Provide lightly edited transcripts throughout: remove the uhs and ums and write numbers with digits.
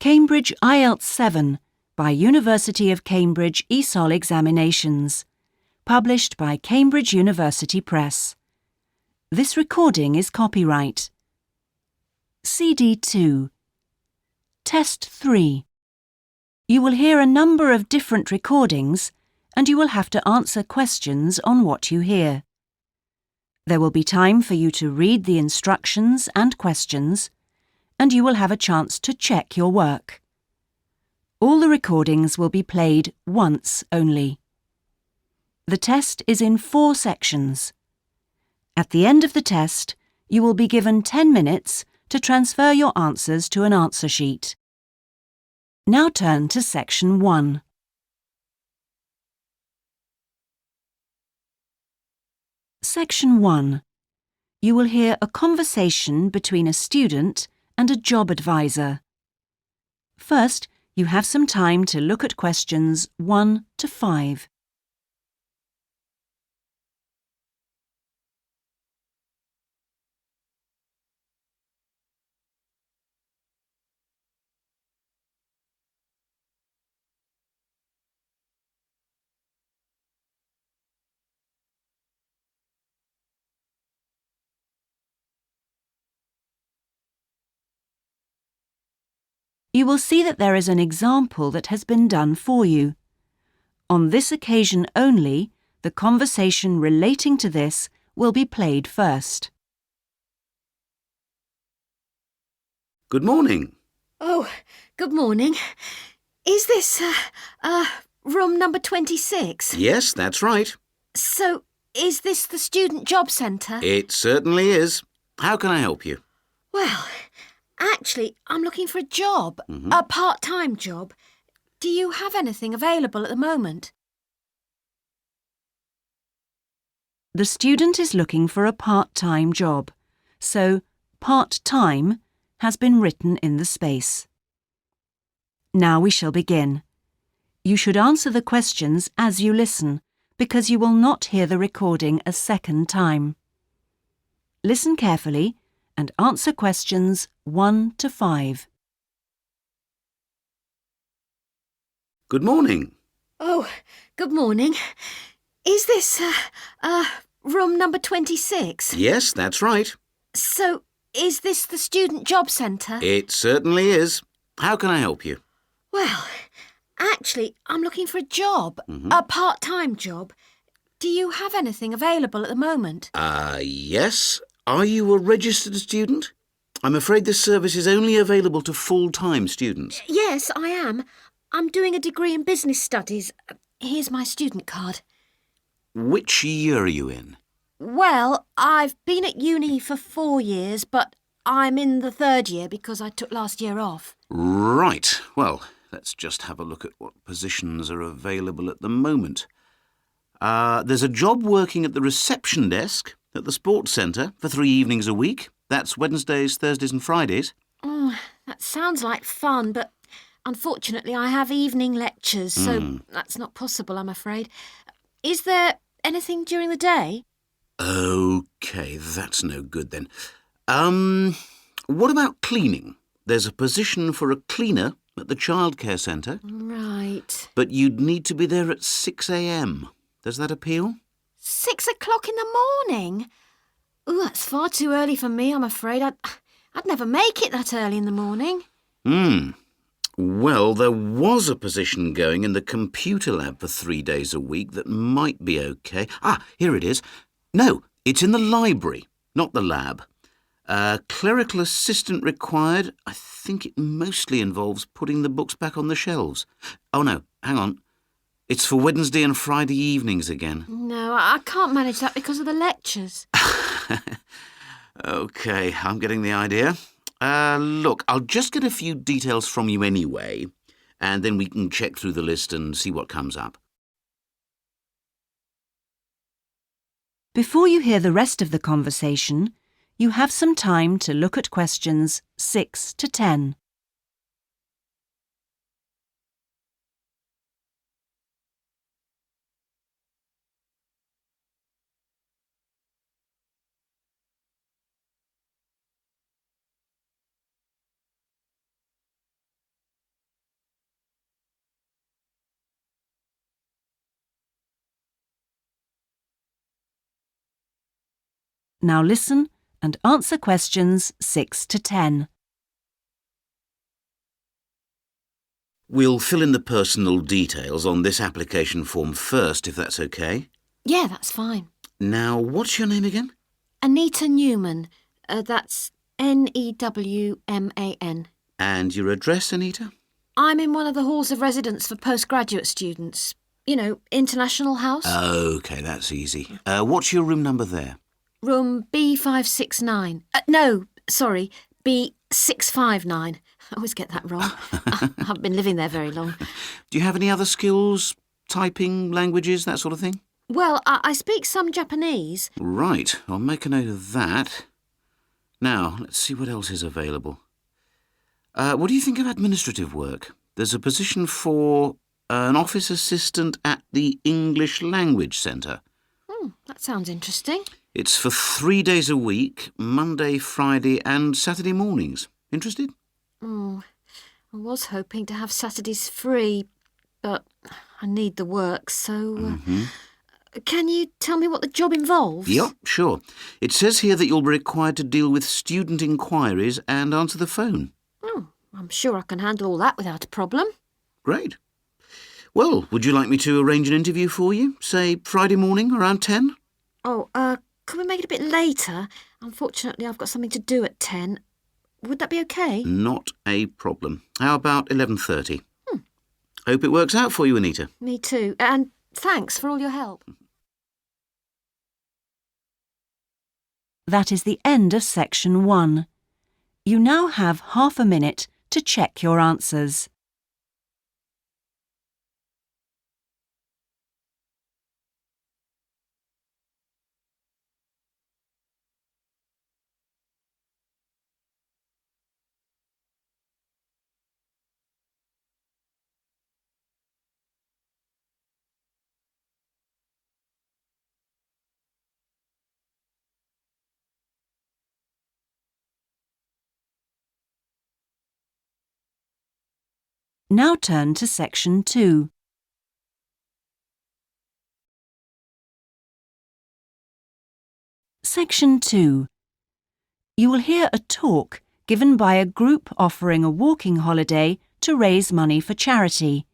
Cambridge IELTS 7 by University of Cambridge ESOL Examinations, published by Cambridge University Press. This recording is copyright. CD 2. Test 3. You will hear a number of different recordings and you will have to answer questions on what you hear. There will be time for you to read the instructions and questions, and you will have a chance to check your work. All the recordings will be played once only. The test is in 4 sections. At the end of the test, you will be given 10 minutes to transfer your answers to an answer sheet. Now turn to Section 1. Section 1. You will hear a conversation between a student and a job advisor. First, you have some time to look at questions 1 to 5. You will see that there is an example that has been done for you. On this occasion only, the conversation relating to this will be played first. Good morning. Oh, good morning. Is this, room number 26? Yes, that's right. So, is this the Student Job Centre? It certainly is. How can I help you? Well, actually, I'm looking for a job, a part-time job. Do you have anything available at the moment? The student is looking for a part-time job, so part-time has been written in the space. Now we shall begin. You should answer the questions as you listen, because you will not hear the recording a second time. Listen carefully and answer questions 1 to 5. Good morning. Oh, good morning. Is this, room number 26? Yes, that's right. So, is this the Student Job Centre? It certainly is. How can I help you? Well, actually, I'm looking for a job, a part-time job. Do you have anything available at the moment? Yes. Are you a registered student? I'm afraid this service is only available to full-time students. Yes, I am. I'm doing a degree in business studies. Here's my student card. Which year are you in? Well, I've been at uni for 4 years, but I'm in the 3rd year because I took last year off. Right. Well, let's just have a look at what positions are available at the moment. There's a job working at the reception desk at the sports centre for 3 evenings a week. That's Wednesdays, Thursdays and Fridays. Oh, that sounds like fun, but unfortunately I have evening lectures, so that's not possible, I'm afraid. Is there anything during the day? OK, that's no good then. What about cleaning? There's a position for a cleaner at the childcare centre. Right. But you'd need to be there at 6 a.m. Does that appeal? 6 o'clock in the morning? Ooh, that's far too early for me, I'm afraid. I'd never make it that early in the morning. Well, there was a position going in the computer lab for 3 days a week that might be OK. Here it is. No, it's in the library, not the lab. Clerical assistant required. I think it mostly involves putting the books back on the shelves. Oh, no, hang on. It's for Wednesday and Friday evenings again. No, I can't manage that because of the lectures. OK, I'm getting the idea. Look, I'll just get a few details from you anyway, and then we can check through the list and see what comes up. Before you hear the rest of the conversation, you have some time to look at questions 6 to 10. Now listen and answer questions 6 to 10. We'll fill in the personal details on this application form first, if that's okay. Yeah, that's fine. Now, what's your name again? Anita Newman. That's Newman. And your address, Anita? I'm in one of the halls of residence for postgraduate students. You know, International House. OK, that's easy. What's your room number there? Room B569. No, sorry, B659. I always get that wrong. I haven't been living there very long. Do you have any other skills? Typing, languages, that sort of thing? Well, I speak some Japanese. Right, I'll make a note of that. Now, let's see what else is available. What do you think of administrative work? There's a position for an office assistant at the English Language Centre. That sounds interesting. It's for 3 days a week, Monday, Friday and Saturday mornings. Interested? I was hoping to have Saturdays free, but I need the work, so... Can you tell me what the job involves? Yep, sure. It says here that you'll be required to deal with student inquiries and answer the phone. I'm sure I can handle all that without a problem. Great. Well, would you like me to arrange an interview for you? Say Friday morning around 10? Could we make it a bit later? Unfortunately, I've got something to do at 10. Would that be okay? Not a problem. How about 11:30? Hope it works out for you, Anita. Me too. And thanks for all your help. That is the end of section 1. You now have half a minute to check your answers. Now turn to section 2. Section 2. You will hear a talk given by a group offering a walking holiday to raise money for charity.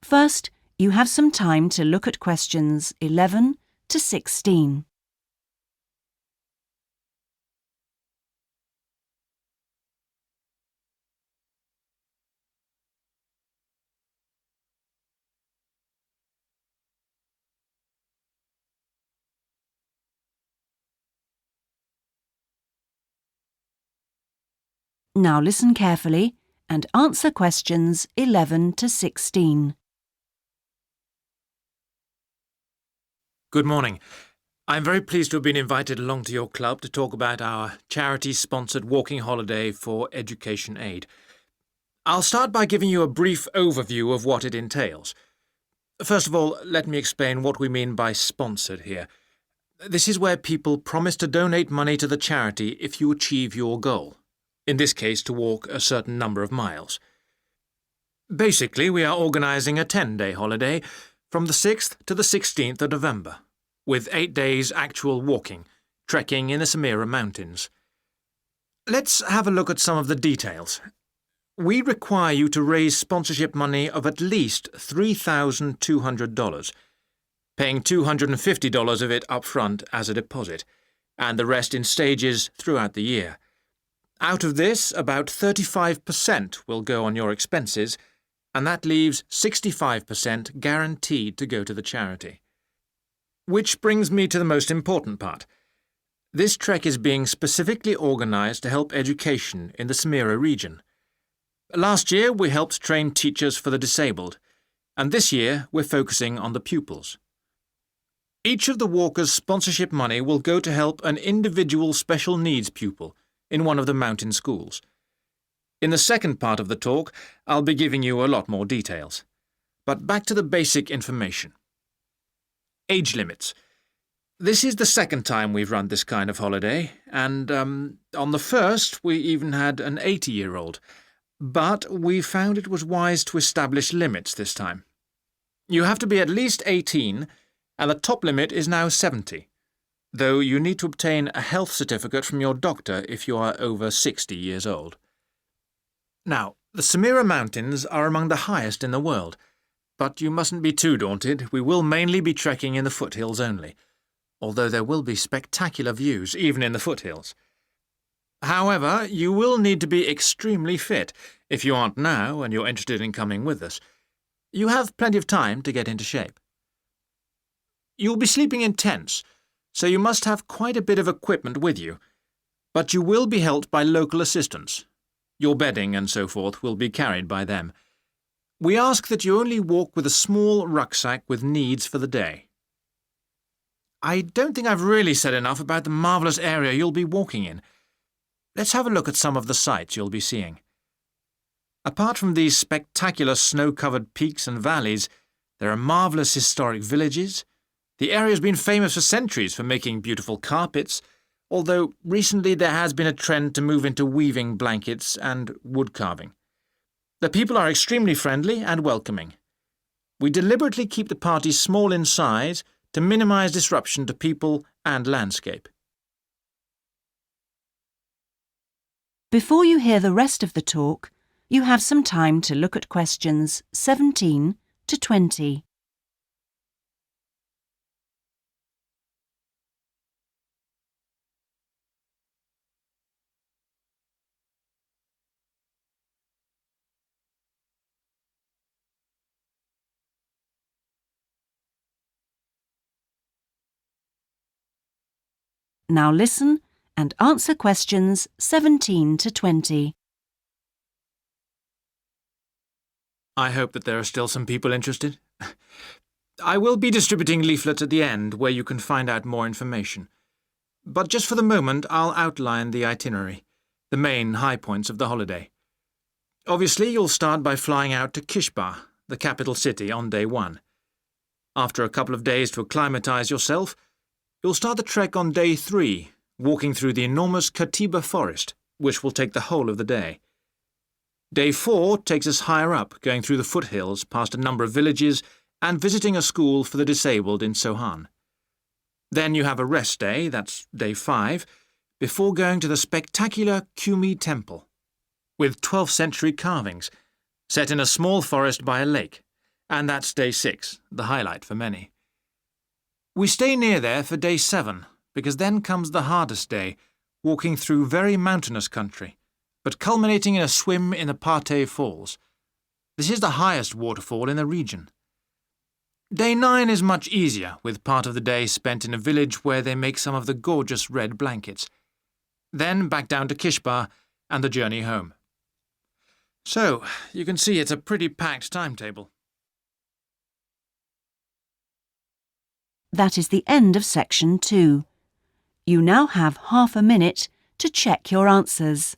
First, you have some time to look at questions 11 to 16. Now listen carefully and answer questions 11 to 16. Good morning. I'm very pleased to have been invited along to your club to talk about our charity-sponsored walking holiday for education aid. I'll start by giving you a brief overview of what it entails. First of all, let me explain what we mean by sponsored here. This is where people promise to donate money to the charity if you achieve your goal. In this case, to walk a certain number of miles. Basically, we are organising a 10-day holiday from the 6th to the 16th of November, with 8 days actual walking, trekking in the Samira Mountains. Let's have a look at some of the details. We require you to raise sponsorship money of at least $3,200, paying $250 of it up front as a deposit, and the rest in stages throughout the year. Out of this, about 35% will go on your expenses, and that leaves 65% guaranteed to go to the charity. Which brings me to the most important part. This trek is being specifically organised to help education in the Samira region. Last year, we helped train teachers for the disabled, and this year we're focusing on the pupils. Each of the walkers' sponsorship money will go to help an individual special needs pupil in one of the mountain schools. In the second part of the talk, I'll be giving you a lot more details. But back to the basic information. Age limits. This is the second time we've run this kind of holiday, and on the first we even had an 80-year-old. But we found it was wise to establish limits this time. You have to be at least 18, and the top limit is now 70. though you need to obtain a health certificate from your doctor if you are over 60 years old. Now, the Samira Mountains are among the highest in the world, but you mustn't be too daunted. We will mainly be trekking in the foothills only, although there will be spectacular views even in the foothills. However, you will need to be extremely fit if you aren't now and you're interested in coming with us. You have plenty of time to get into shape. You'll be sleeping in tents, so you must have quite a bit of equipment with you, but you will be helped by local assistants. Your bedding and so forth will be carried by them. We ask that you only walk with a small rucksack with needs for the day. I don't think I've really said enough about the marvellous area you'll be walking in. Let's have a look at some of the sights you'll be seeing. Apart from these spectacular snow-covered peaks and valleys, there are marvellous historic villages. The area has been famous for centuries for making beautiful carpets, although recently there has been a trend to move into weaving blankets and wood carving. The people are extremely friendly and welcoming. We deliberately keep the party small in size to minimise disruption to people and landscape. Before you hear the rest of the talk, you have some time to look at questions 17 to 20. Now listen and answer questions 17 to 20. I hope that there are still some people interested. I will be distributing leaflets at the end where you can find out more information. But just for the moment, I'll outline the itinerary, the main high points of the holiday. Obviously, you'll start by flying out to Kishbar, the capital city, on day 1. After a couple of days to acclimatise yourself, you'll start the trek on day 3, walking through the enormous Katiba forest, which will take the whole of the day. Day 4 takes us higher up, going through the foothills, past a number of villages, and visiting a school for the disabled in Sohan. Then you have a rest day, that's day 5, before going to the spectacular Kumi Temple, with 12th century carvings, set in a small forest by a lake, and that's day 6, the highlight for many. We stay near there for day 7, because then comes the hardest day, walking through very mountainous country, but culminating in a swim in the Pate Falls. This is the highest waterfall in the region. Day 9 is much easier, with part of the day spent in a village where they make some of the gorgeous red blankets. Then back down to Kishbar and the journey home. So, you can see it's a pretty packed timetable. That is the end of section 2. You now have half a minute to check your answers.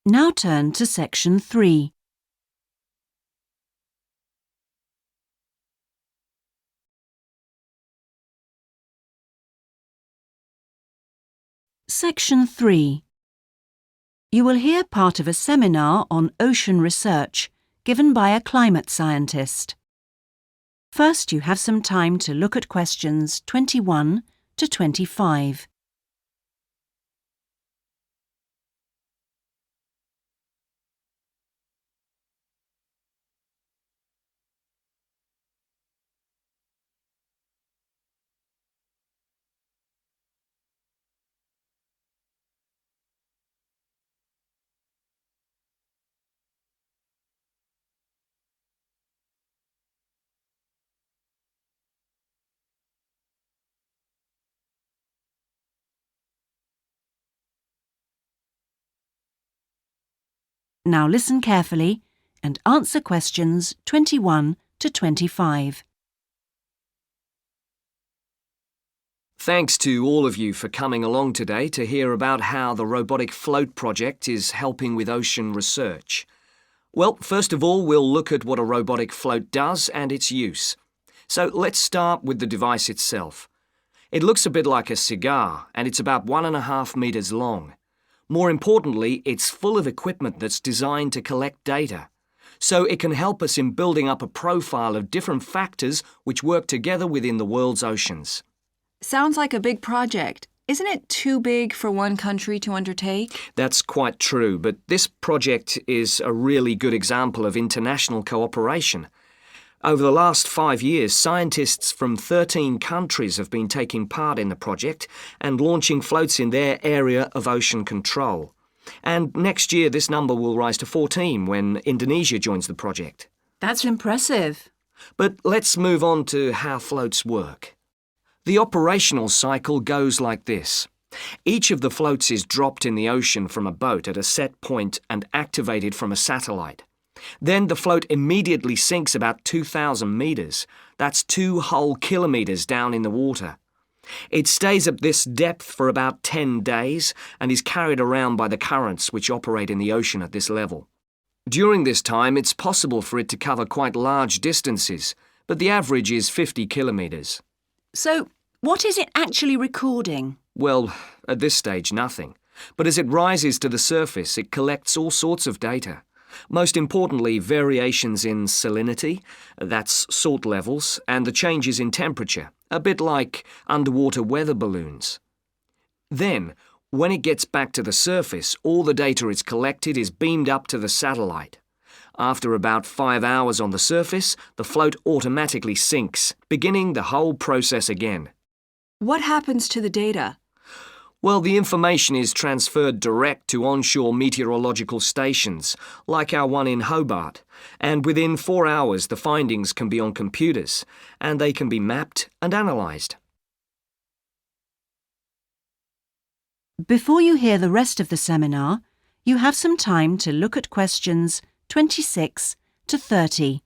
Now turn to section 3. Section 3. You will hear part of a seminar on ocean research given by a climate scientist. First, you have some time to look at questions 21 to 25. Now listen carefully and answer questions 21 to 25. thanks to all of you for coming along today to hear about how the Robotic Float project is helping with ocean research. Well, first of all, we'll look at what a robotic float does and its use. So let's start with the device itself. It looks a bit like a cigar, and it's about 1.5 meters long. More importantly, it's full of equipment that's designed to collect data. So it can help us in building up a profile of different factors which work together within the world's oceans. Sounds like a big project. Isn't it too big for one country to undertake? That's quite true, but this project is a really good example of international cooperation. Over the last 5 years, scientists from 13 countries have been taking part in the project and launching floats in their area of ocean control. And next year, this number will rise to 14 when Indonesia joins the project. That's impressive. But let's move on to how floats work. The operational cycle goes like this. Each of the floats is dropped in the ocean from a boat at a set point and activated from a satellite. Then the float immediately sinks about 2,000 meters. That's 2 whole kilometers down in the water. It stays at this depth for about 10 days and is carried around by the currents which operate in the ocean at this level. During this time, it's possible for it to cover quite large distances, but the average is 50 kilometers. So, what is it actually recording? Well, at this stage, nothing. But as it rises to the surface, it collects all sorts of data. Most importantly, variations in salinity, that's salt levels, and the changes in temperature, a bit like underwater weather balloons. Then, when it gets back to the surface, all the data it's collected is beamed up to the satellite. After about 5 hours on the surface, the float automatically sinks, beginning the whole process again. What happens to the data? Well, the information is transferred direct to onshore meteorological stations, like our one in Hobart, and within 4 hours the findings can be on computers, and they can be mapped and analysed. Before you hear the rest of the seminar, you have some time to look at questions 26 to 30.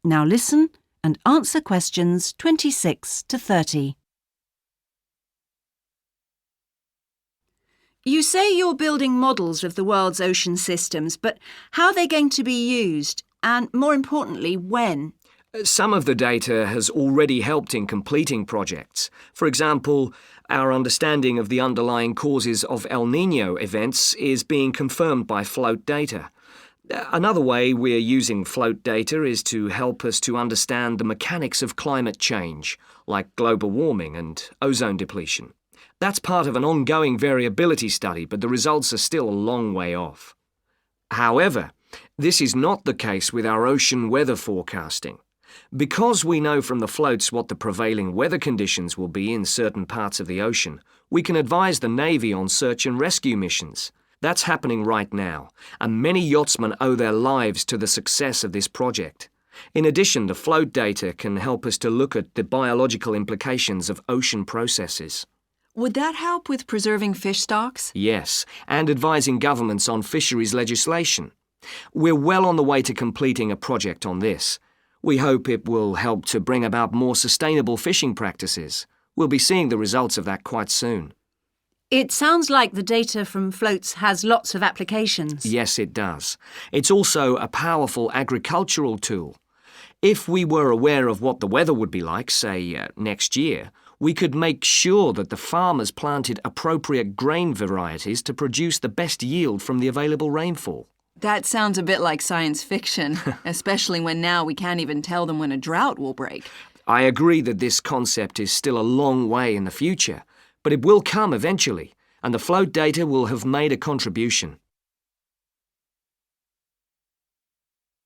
Now listen and answer questions 26 to 30. You say you're building models of the world's ocean systems, but how are they going to be used? And more importantly, when? Some of the data has already helped in completing projects. For example, our understanding of the underlying causes of El Niño events is being confirmed by float data. Another way we're using float data is to help us to understand the mechanics of climate change, like global warming and ozone depletion. That's part of an ongoing variability study, but the results are still a long way off. However, this is not the case with our ocean weather forecasting. Because we know from the floats what the prevailing weather conditions will be in certain parts of the ocean, we can advise the Navy on search and rescue missions. That's happening right now, and many yachtsmen owe their lives to the success of this project. In addition, the float data can help us to look at the biological implications of ocean processes. Would that help with preserving fish stocks? Yes, and advising governments on fisheries legislation. We're well on the way to completing a project on this. We hope it will help to bring about more sustainable fishing practices. We'll be seeing the results of that quite soon. It sounds like the data from floats has lots of applications. Yes, it does. It's also a powerful agricultural tool. If we were aware of what the weather would be like, say, next year, we could make sure that the farmers planted appropriate grain varieties to produce the best yield from the available rainfall. That sounds a bit like science fiction, especially when now we can't even tell them when a drought will break. I agree that this concept is still a long way in the future, but it will come eventually, and the float data will have made a contribution.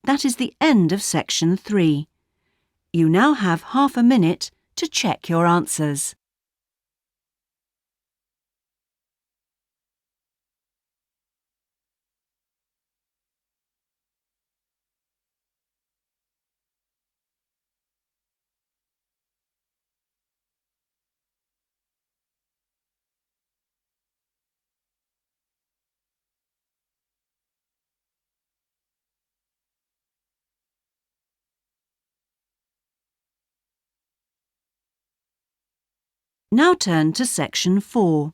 That is the end of section 3. You now have half a minute to check your answers. Now turn to Section 4.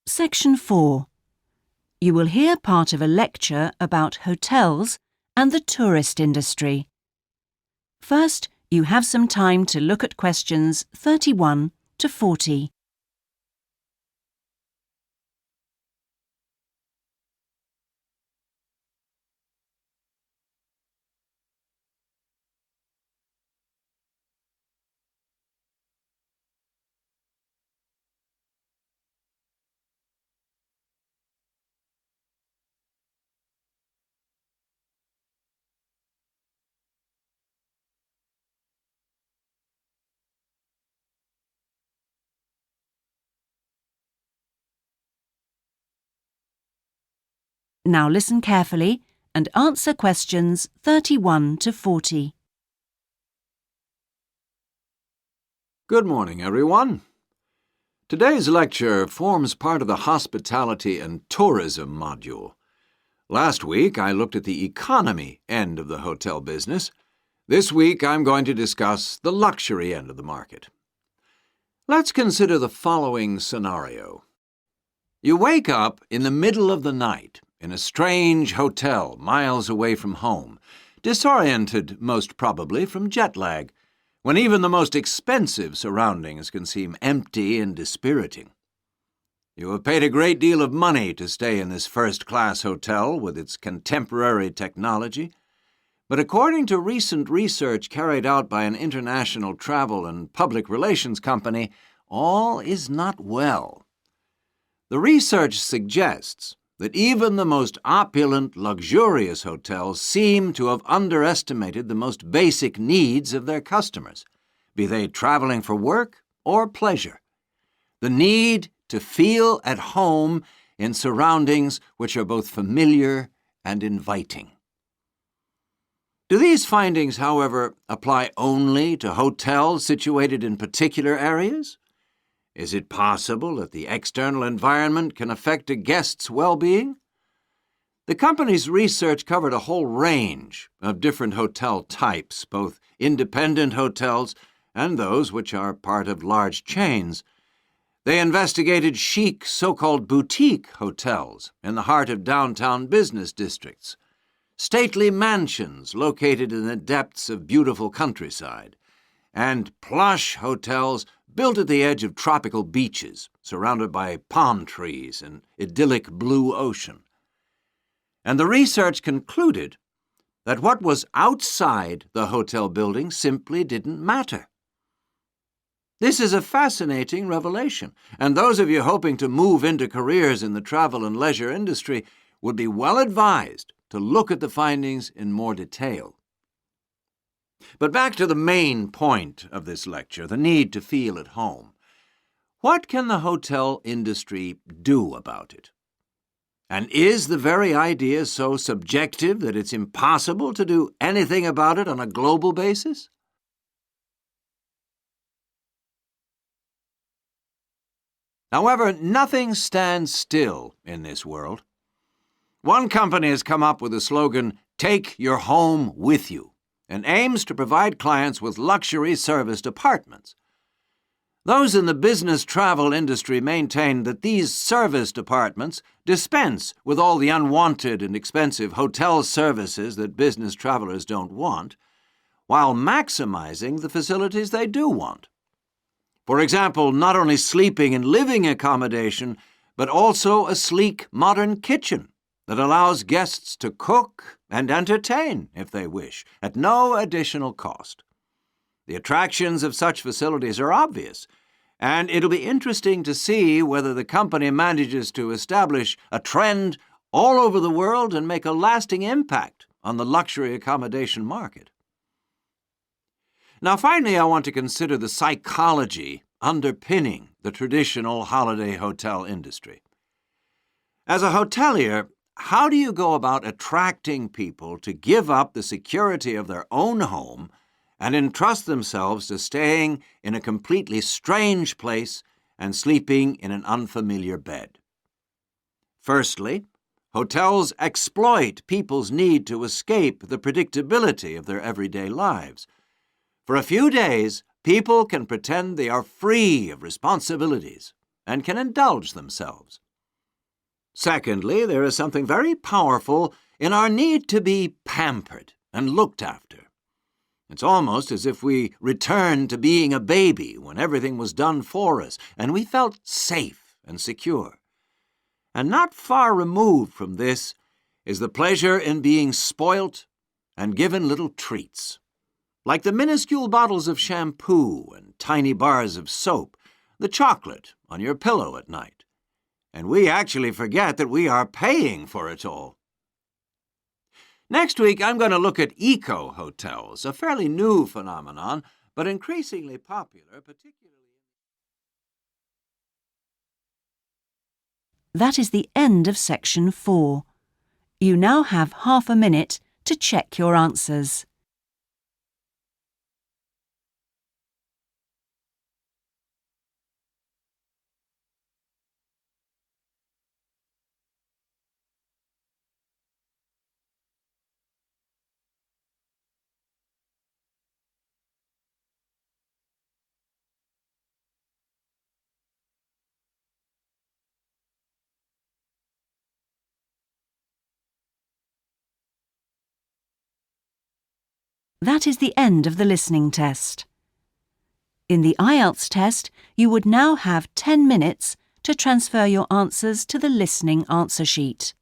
Section 4. You will hear part of a lecture about hotels and the tourist industry. First, you have some time to look at questions 31 to 40. Now listen carefully and answer questions 31 to 40. Good morning, everyone. Today's lecture forms part of the Hospitality and Tourism module. Last week, I looked at the economy end of the hotel business. This week, I'm going to discuss the luxury end of the market. Let's consider the following scenario. You wake up in the middle of the night in a strange hotel miles away from home, disoriented most probably from jet lag, when even the most expensive surroundings can seem empty and dispiriting. You have paid a great deal of money to stay in this first-class hotel with its contemporary technology, but according to recent research carried out by an international travel and public relations company, all is not well. The research suggests that even the most opulent, luxurious hotels seem to have underestimated the most basic needs of their customers, be they traveling for work or pleasure. The need to feel at home in surroundings which are both familiar and inviting. Do these findings, however, apply only to hotels situated in particular areas? Is it possible that the external environment can affect a guest's well-being? The company's research covered a whole range of different hotel types, both independent hotels and those which are part of large chains. They investigated chic, so-called boutique hotels in the heart of downtown business districts, stately mansions located in the depths of beautiful countryside, and plush hotels built at the edge of tropical beaches, surrounded by palm trees and idyllic blue ocean. And the research concluded that what was outside the hotel building simply didn't matter. This is a fascinating revelation, and those of you hoping to move into careers in the travel and leisure industry would be well advised to look at the findings in more detail. But back to the main point of this lecture, the need to feel at home. What can the hotel industry do about it? And is the very idea so subjective that it's impossible to do anything about it on a global basis? However, nothing stands still in this world. One company has come up with the slogan, "Take your home with you," and aims to provide clients with luxury serviced apartments. Those in the business travel industry maintain that these serviced apartments dispense with all the unwanted and expensive hotel services that business travelers don't want, while maximizing the facilities they do want. For example, not only sleeping and living accommodation, but also a sleek, modern kitchen that allows guests to cook and entertain, if they wish, at no additional cost. The attractions of such facilities are obvious, and it'll be interesting to see whether the company manages to establish a trend all over the world and make a lasting impact on the luxury accommodation market. Now, finally, I want to consider the psychology underpinning the traditional holiday hotel industry. As a hotelier, how do you go about attracting people to give up the security of their own home and entrust themselves to staying in a completely strange place and sleeping in an unfamiliar bed? Firstly, Hotels exploit people's need to escape the predictability of their everyday lives. For a few days, people can pretend they are free of responsibilities and can indulge themselves. Secondly, there is something very powerful in our need to be pampered and looked after. It's almost as if we returned to being a baby when everything was done for us and we felt safe and secure. And not far removed from this is the pleasure in being spoilt and given little treats, like the minuscule bottles of shampoo and tiny bars of soap, the chocolate on your pillow at night. And we actually forget that we are paying for it all. Next week, I'm going to look at eco-hotels, a fairly new phenomenon, but increasingly popular, particularly... That is the end of section 4. You now have half a minute to check your answers. That is the end of the listening test. In the IELTS test, you would now have 10 minutes to transfer your answers to the listening answer sheet.